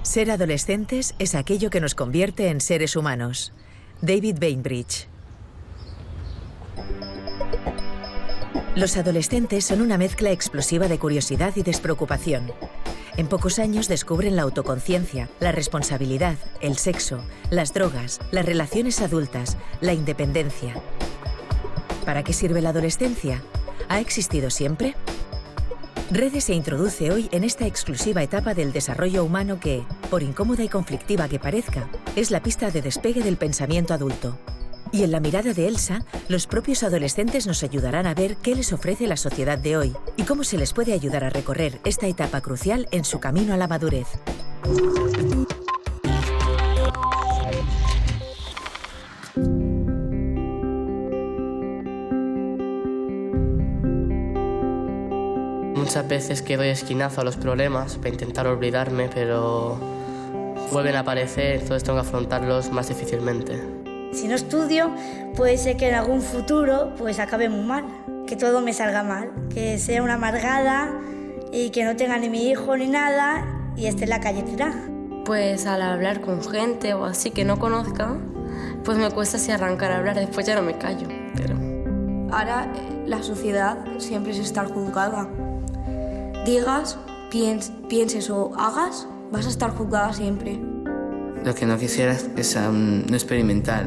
Ser adolescentes es aquello que nos convierte en seres humanos. David Bainbridge. Los adolescentes son una mezcla explosiva de curiosidad y despreocupación. En pocos años descubren la autoconciencia, la responsabilidad, el sexo, las drogas, las relaciones adultas, la independencia. ¿Para qué sirve la adolescencia? ¿Ha existido siempre? Redes se introduce hoy en esta exclusiva etapa del desarrollo humano que, por incómoda y conflictiva que parezca, es la pista de despegue del pensamiento adulto. Y en la mirada de Elsa, los propios adolescentes nos ayudarán a ver qué les ofrece la sociedad de hoy y cómo se les puede ayudar a recorrer esta etapa crucial en su camino a la madurez. Muchas veces que doy esquinazo a los problemas para intentar olvidarme, pero vuelven a aparecer, entonces tengo que afrontarlos más difícilmente. Si no estudio, puede ser que en algún futuro pues acabe muy mal, que todo me salga mal, que sea una amargada y que no tenga ni mi hijo ni nada y esté en la calle tirada. Pues al hablar con gente o así que no conozca, pues me cuesta así arrancar a hablar, después ya no me callo. Pero ahora la sociedad siempre es estar juzgada. Digas, pienses o hagas, vas a estar juzgada siempre. Lo que no quisiera es no experimentar.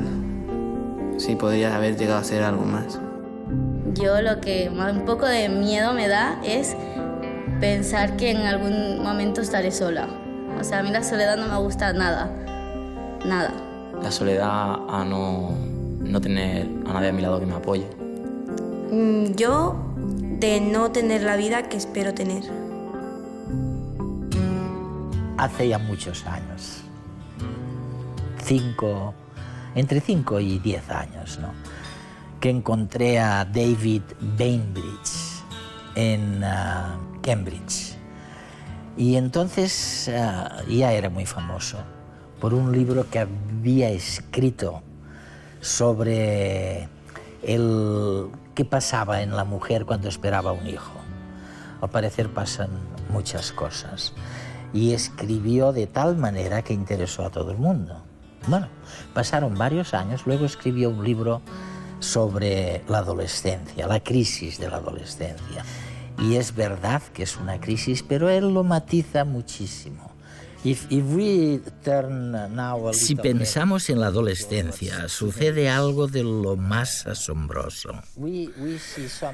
Sí, podría haber llegado a ser algo más. Yo lo que un poco de miedo me da es pensar que en algún momento estaré sola. O sea, a mí la soledad no me gusta nada. Nada. La soledad a no tener a nadie a mi lado que me apoye. Yo, de no tener la vida que espero tener. Hace ya muchos años, entre 5 y 10 años, ¿no?, que encontré a David Bainbridge en Cambridge. Y entonces ya era muy famoso por un libro que había escrito sobre qué pasaba en la mujer cuando esperaba un hijo. Al parecer pasan muchas cosas. Y escribió de tal manera que interesó a todo el mundo. Bueno, pasaron varios años, luego escribió un libro sobre la adolescencia, la crisis de la adolescencia. Y es verdad que es una crisis, pero él lo matiza muchísimo. Si pensamos en la adolescencia, sucede algo de lo más asombroso.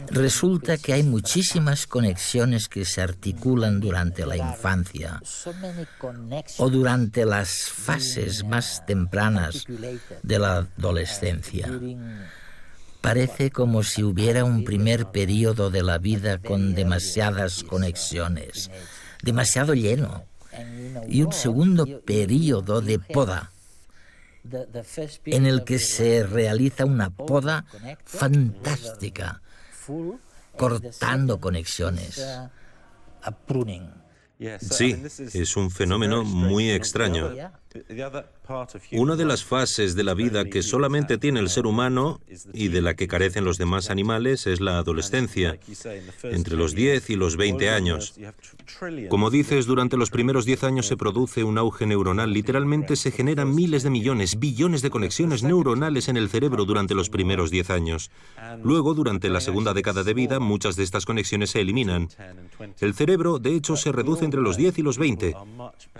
Resulta que hay muchísimas conexiones que se articulan durante la infancia o durante las fases más tempranas de la adolescencia. Parece como si hubiera un primer periodo de la vida con demasiadas conexiones, demasiado lleno, y un segundo periodo de poda, en el que se realiza una poda fantástica, cortando conexiones. Sí, es un fenómeno muy extraño. Una de las fases de la vida que solamente tiene el ser humano y de la que carecen los demás animales es la adolescencia, entre los 10 y los 20 años. Como dices, durante los primeros 10 años se produce un auge neuronal. Literalmente se generan miles de millones, billones de conexiones neuronales en el cerebro durante los primeros 10 años. Luego, durante la segunda década de vida, muchas de estas conexiones se eliminan. El cerebro, de hecho, se reduce entre los 10 y los 20.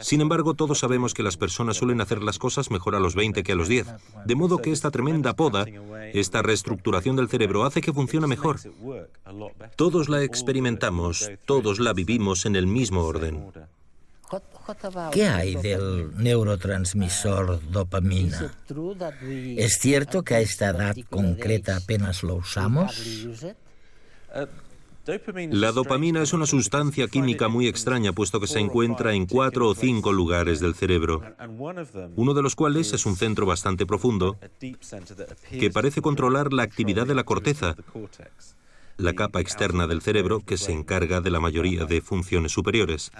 Sin embargo, todos sabemos que las personas suelen hacer las cosas mejor a los 20 que a los 10. De modo que esta tremenda poda, esta reestructuración del cerebro hace que funcione mejor. Todos la experimentamos, todos la vivimos en el mismo orden. ¿Qué hay del neurotransmisor dopamina? ¿Es cierto que a esta edad concreta apenas lo usamos? La dopamina es una sustancia química muy extraña, puesto que se encuentra en 4 o 5 lugares del cerebro, uno de los cuales es un centro bastante profundo que parece controlar la actividad de la corteza, la capa externa del cerebro que se encarga de la mayoría de funciones superiores.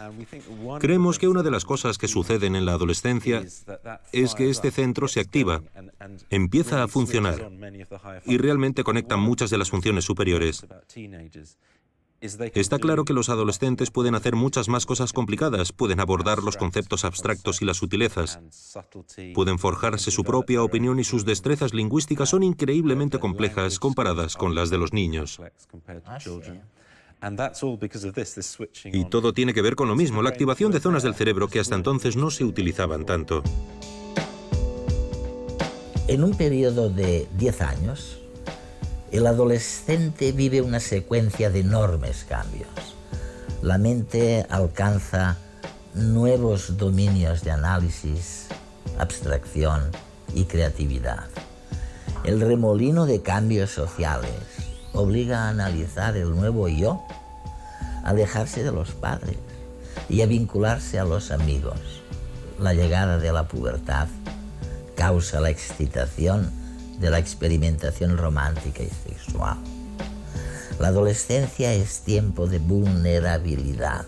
Creemos que una de las cosas que suceden en la adolescencia es que este centro se activa, empieza a funcionar y realmente conecta muchas de las funciones superiores. Está claro que los adolescentes pueden hacer muchas más cosas complicadas, pueden abordar los conceptos abstractos y las sutilezas, pueden forjarse su propia opinión y sus destrezas lingüísticas son increíblemente complejas comparadas con las de los niños. Y todo tiene que ver con lo mismo, la activación de zonas del cerebro que hasta entonces no se utilizaban tanto. En un periodo de 10 años, el adolescente vive una secuencia de enormes cambios. La mente alcanza nuevos dominios de análisis, abstracción y creatividad. El remolino de cambios sociales obliga a analizar el nuevo yo, a alejarse de los padres y a vincularse a los amigos. La llegada de la pubertad causa la excitación de la experimentación romántica y sexual. La adolescencia es tiempo de vulnerabilidad.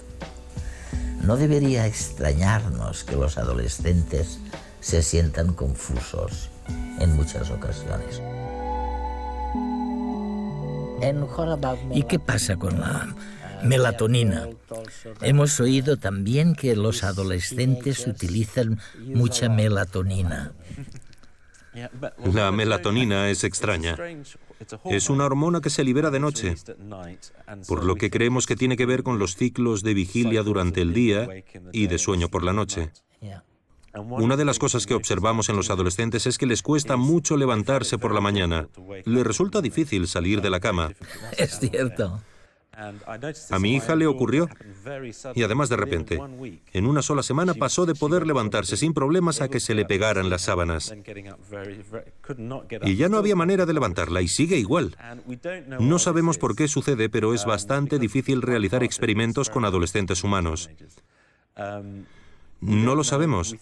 No debería extrañarnos que los adolescentes se sientan confusos en muchas ocasiones. ¿Y qué pasa con la melatonina? Hemos oído también que los adolescentes utilizan mucha melatonina. La melatonina es extraña. Es una hormona que se libera de noche, por lo que creemos que tiene que ver con los ciclos de vigilia durante el día y de sueño por la noche. Una de las cosas que observamos en los adolescentes es que les cuesta mucho levantarse por la mañana. Les resulta difícil salir de la cama. Es cierto. A mi hija le ocurrió, y además de repente, en una sola semana pasó de poder levantarse sin problemas a que se le pegaran las sábanas. Y ya no había manera de levantarla, y sigue igual. No sabemos por qué sucede, pero es bastante difícil realizar experimentos con adolescentes humanos. No lo sabemos,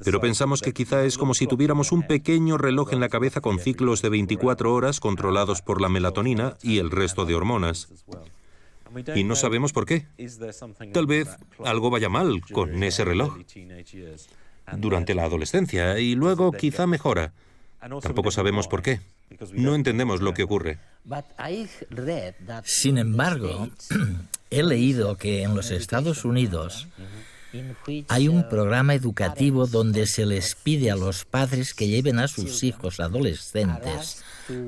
pero pensamos que quizá es como si tuviéramos un pequeño reloj en la cabeza con ciclos de 24 horas controlados por la melatonina y el resto de hormonas. Y no sabemos por qué. Tal vez algo vaya mal con ese reloj durante la adolescencia y luego quizá mejora. Tampoco sabemos por qué. No entendemos lo que ocurre. Sin embargo, he leído que en los Estados Unidos hay un programa educativo donde se les pide a los padres que lleven a sus hijos adolescentes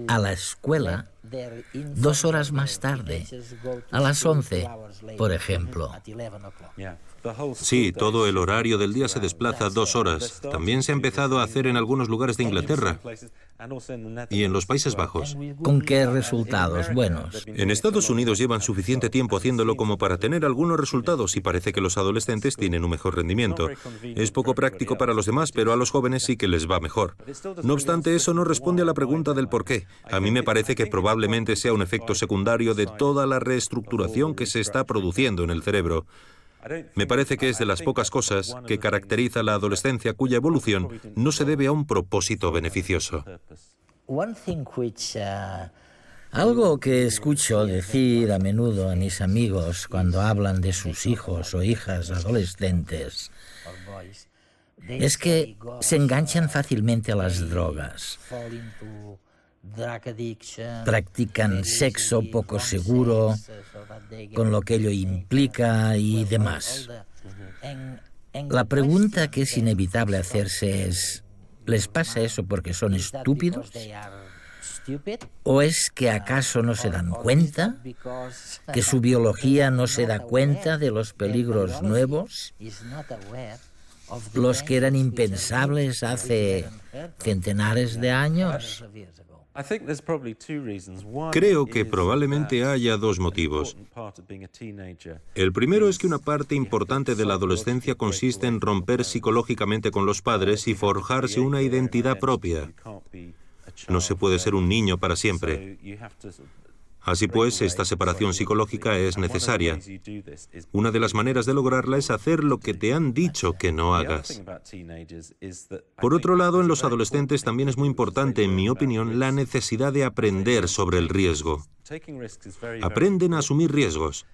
a la escuela 2 horas más tarde, a las 11, por ejemplo. Sí, todo el horario del día se desplaza 2 horas. También se ha empezado a hacer en algunos lugares de Inglaterra y en los Países Bajos. ¿Con qué resultados buenos? En Estados Unidos llevan suficiente tiempo haciéndolo como para tener algunos resultados y parece que los adolescentes tienen un mejor rendimiento. Es poco práctico para los demás, pero a los jóvenes sí que les va mejor. No obstante, eso no responde a la pregunta del por qué. A mí me parece que probablemente sea un efecto secundario de toda la reestructuración que se está produciendo en el cerebro. Me parece que es de las pocas cosas que caracteriza la adolescencia cuya evolución no se debe a un propósito beneficioso. Algo que escucho decir a menudo a mis amigos cuando hablan de sus hijos o hijas adolescentes es que se enganchan fácilmente a las drogas. Practican sexo poco seguro, con lo que ello implica y demás. La pregunta que es inevitable hacerse es, ¿les pasa eso porque son estúpidos? ¿O es que acaso no se dan cuenta? ¿Que su biología no se da cuenta de los peligros nuevos? Los que eran impensables hace centenares de años. Creo que probablemente haya 2 motivos. El primero es que una parte importante de la adolescencia consiste en romper psicológicamente con los padres y forjarse una identidad propia. No se puede ser un niño para siempre. Así pues, esta separación psicológica es necesaria. Una de las maneras de lograrla es hacer lo que te han dicho que no hagas. Por otro lado, en los adolescentes también es muy importante, en mi opinión, la necesidad de aprender sobre el riesgo. Aprenden a asumir riesgos.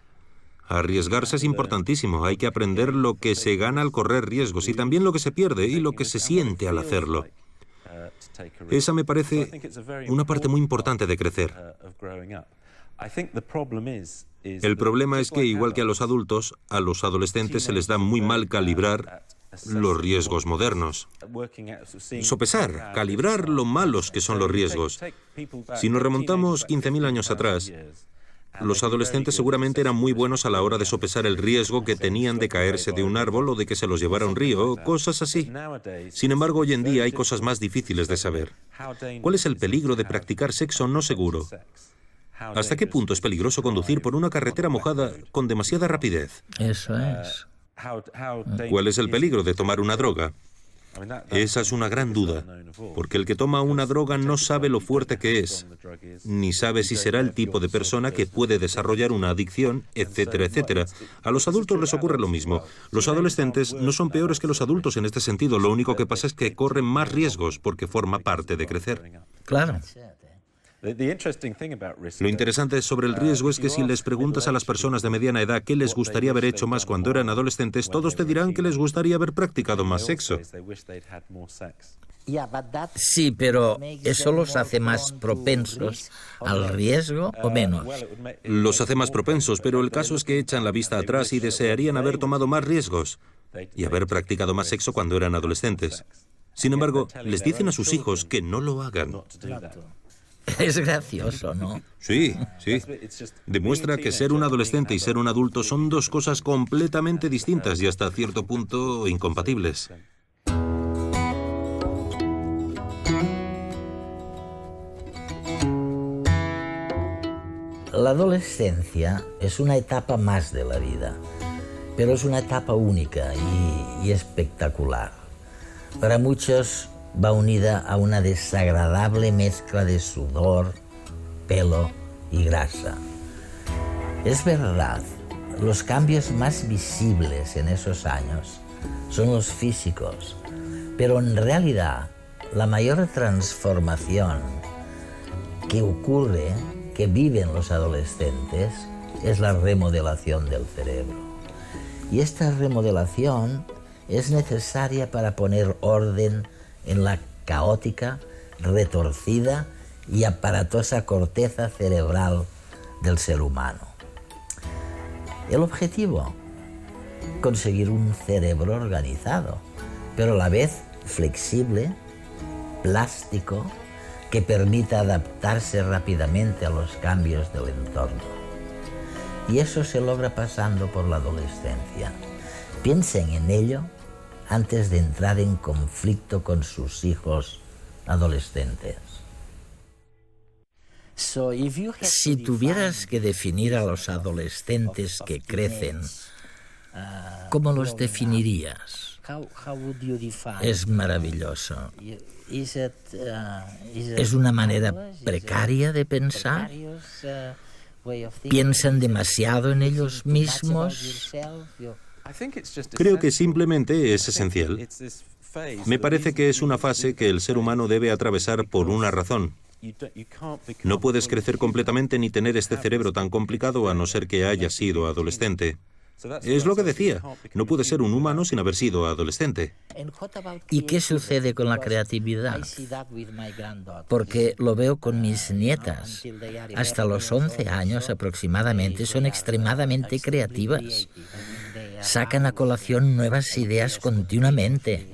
Arriesgarse es importantísimo. Hay que aprender lo que se gana al correr riesgos y también lo que se pierde y lo que se siente al hacerlo. Esa me parece una parte muy importante de crecer. El problema es que, igual que a los adultos, a los adolescentes se les da muy mal calibrar los riesgos modernos. Sopesar, calibrar lo malos que son los riesgos. Si nos remontamos 15.000 años atrás, los adolescentes seguramente eran muy buenos a la hora de sopesar el riesgo que tenían de caerse de un árbol o de que se los llevara un río, cosas así. Sin embargo, hoy en día hay cosas más difíciles de saber. ¿Cuál es el peligro de practicar sexo no seguro? ¿Hasta qué punto es peligroso conducir por una carretera mojada con demasiada rapidez? Eso es. ¿Cuál es el peligro de tomar una droga? Esa es una gran duda, porque el que toma una droga no sabe lo fuerte que es, ni sabe si será el tipo de persona que puede desarrollar una adicción, etcétera, etcétera. A los adultos les ocurre lo mismo. Los adolescentes no son peores que los adultos en este sentido, lo único que pasa es que corren más riesgos porque forma parte de crecer. Claro. Lo interesante sobre el riesgo es que si les preguntas a las personas de mediana edad qué les gustaría haber hecho más cuando eran adolescentes, todos te dirán que les gustaría haber practicado más sexo. Sí, pero ¿eso los hace más propensos al riesgo o menos? Los hace más propensos, pero el caso es que echan la vista atrás y desearían haber tomado más riesgos y haber practicado más sexo cuando eran adolescentes. Sin embargo, les dicen a sus hijos que no lo hagan. Es gracioso, ¿no? Sí, sí. Demuestra que ser un adolescente y ser un adulto son dos cosas completamente distintas y hasta cierto punto incompatibles. La adolescencia es una etapa más de la vida, pero es una etapa única y espectacular. Para muchos va unida a una desagradable mezcla de sudor, pelo y grasa. Es verdad, los cambios más visibles en esos años son los físicos, pero en realidad la mayor transformación que ocurre, que viven los adolescentes, es la remodelación del cerebro. Y esta remodelación es necesaria para poner orden en la caótica, retorcida y aparatosa corteza cerebral del ser humano. El objetivo, conseguir un cerebro organizado, pero a la vez flexible, plástico, que permita adaptarse rápidamente a los cambios del entorno. Y eso se logra pasando por la adolescencia. Piensen en ello antes de entrar en conflicto con sus hijos adolescentes. Si tuvieras que definir a los adolescentes que crecen, ¿cómo los definirías? Es maravilloso. ¿Es una manera precaria de pensar? ¿Piensan demasiado en ellos mismos? Creo que simplemente es esencial. Me parece que es una fase que el ser humano debe atravesar por una razón. No puedes crecer completamente ni tener este cerebro tan complicado a no ser que hayas sido adolescente. Es lo que decía, no puedes ser un humano sin haber sido adolescente. ¿Y qué sucede con la creatividad? Porque lo veo con mis nietas. Hasta los 11 años aproximadamente son extremadamente creativas. Sacan a colación nuevas ideas continuamente.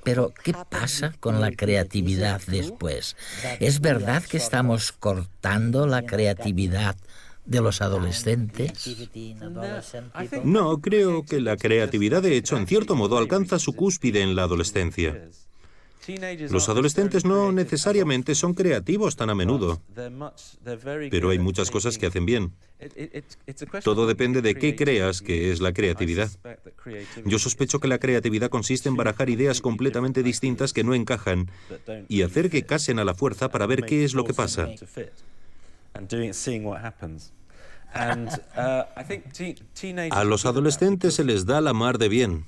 Pero, ¿qué pasa con la creatividad después? ¿Es verdad que estamos cortando la creatividad de los adolescentes? No, creo que la creatividad, de hecho, en cierto modo, alcanza su cúspide en la adolescencia. Los adolescentes no necesariamente son creativos tan a menudo, pero hay muchas cosas que hacen bien. Todo depende de qué creas que es la creatividad. Yo sospecho que la creatividad consiste en barajar ideas completamente distintas que no encajan y hacer que casen a la fuerza para ver qué es lo que pasa. A los adolescentes se les da la mar de bien.